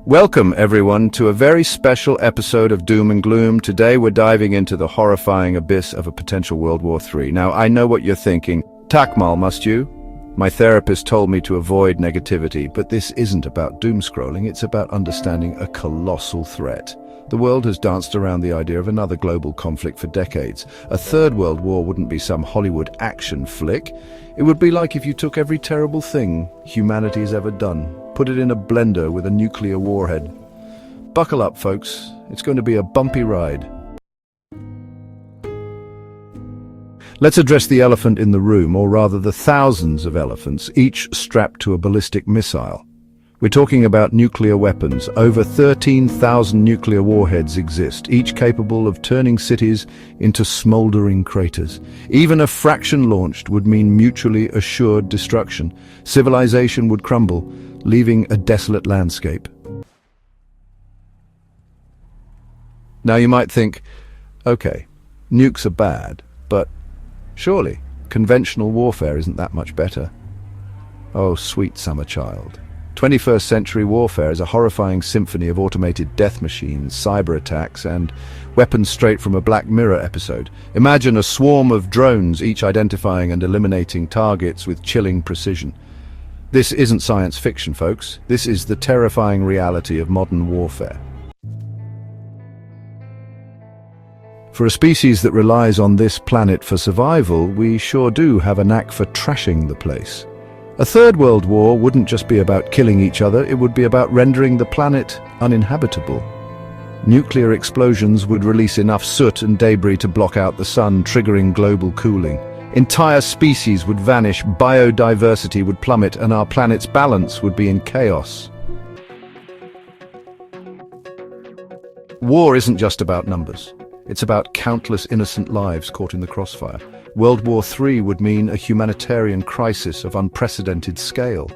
Welcome, everyone, to a very special episode of Doom and Gloom. Today we're diving into the horrifying abyss of a potential World War III. Now, I know what you're thinking. Takmal, must you? My therapist told me to avoid negativity, but this isn't about doom scrolling, it's about understanding a colossal threat. The world has danced around the idea of another global conflict for decades. A third world war wouldn't be some Hollywood action flick. It would be like if you took every terrible thing humanity has ever done, put it in a blender with a nuclear warhead. Buckle up, folks. It's going to be a bumpy ride. Let's address the elephant in the room, or rather the thousands of elephants, each strapped to a ballistic missile. We're talking about nuclear weapons. Over 13,000 nuclear warheads exist, each capable of turning cities into smoldering craters. Even a fraction launched would mean mutually assured destruction. Civilization would crumble, leaving a desolate landscape. Now you might think, okay, nukes are bad, but surely conventional warfare isn't that much better. Oh, sweet summer child. 21st century warfare is a horrifying symphony of automated death machines, cyber attacks, and weapons straight from a Black Mirror episode. Imagine a swarm of drones, each identifying and eliminating targets with chilling precision. This isn't science fiction, folks. This is the terrifying reality of modern warfare. For a species that relies on this planet for survival, we sure do have a knack for trashing the place. A third world war wouldn't just be about killing each other, it would be about rendering the planet uninhabitable. Nuclear explosions would release enough soot and debris to block out the sun, triggering global cooling. Entire species would vanish, biodiversity would plummet, and our planet's balance would be in chaos. War isn't just about numbers. It's about countless innocent lives caught in the crossfire. World War III would mean a humanitarian crisis of unprecedented scale.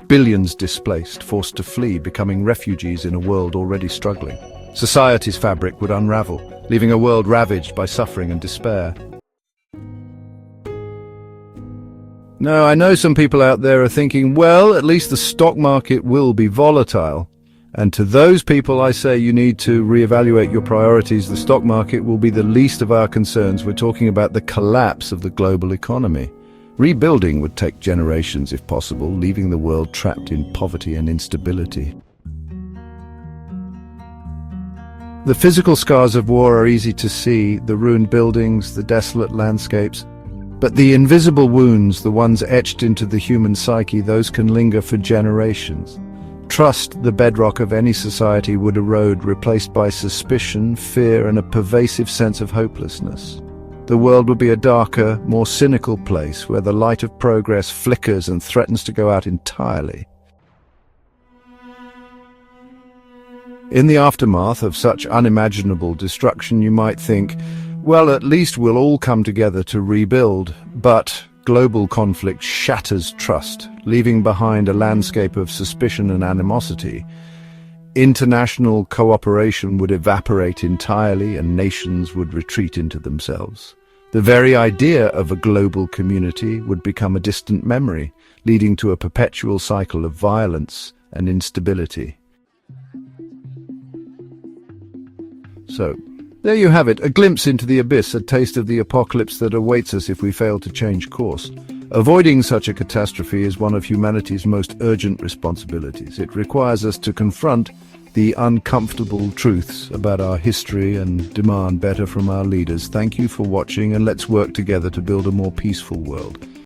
Billions displaced, forced to flee, becoming refugees in a world already struggling. Society's fabric would unravel, leaving a world ravaged by suffering and despair. Now, I know some people out there are thinking, well, at least the stock market will be volatile. And to those people I say you need to reevaluate your priorities. The stock market will be the least of our concerns. We're talking about the collapse of the global economy. Rebuilding would take generations if possible, leaving the world trapped in poverty and instability. The physical scars of war are easy to see, the ruined buildings, the desolate landscapes. But the invisible wounds, the ones etched into the human psyche, those can linger for generations. Trust, the bedrock of any society, would erode, replaced by suspicion, fear, and a pervasive sense of hopelessness. The world would be a darker, more cynical place where the light of progress flickers and threatens to go out entirely. In the aftermath of such unimaginable destruction, you might think, well, at least we'll all come together to rebuild. But global conflict shatters trust, leaving behind a landscape of suspicion and animosity. International cooperation would evaporate entirely and nations would retreat into themselves. The very idea of a global community would become a distant memory, leading to a perpetual cycle of violence and instability. So, there you have it, a glimpse into the abyss, a taste of the apocalypse that awaits us if we fail to change course. Avoiding such a catastrophe is one of humanity's most urgent responsibilities. It requires us to confront the uncomfortable truths about our history and demand better from our leaders. Thank you for watching, and let's work together to build a more peaceful world.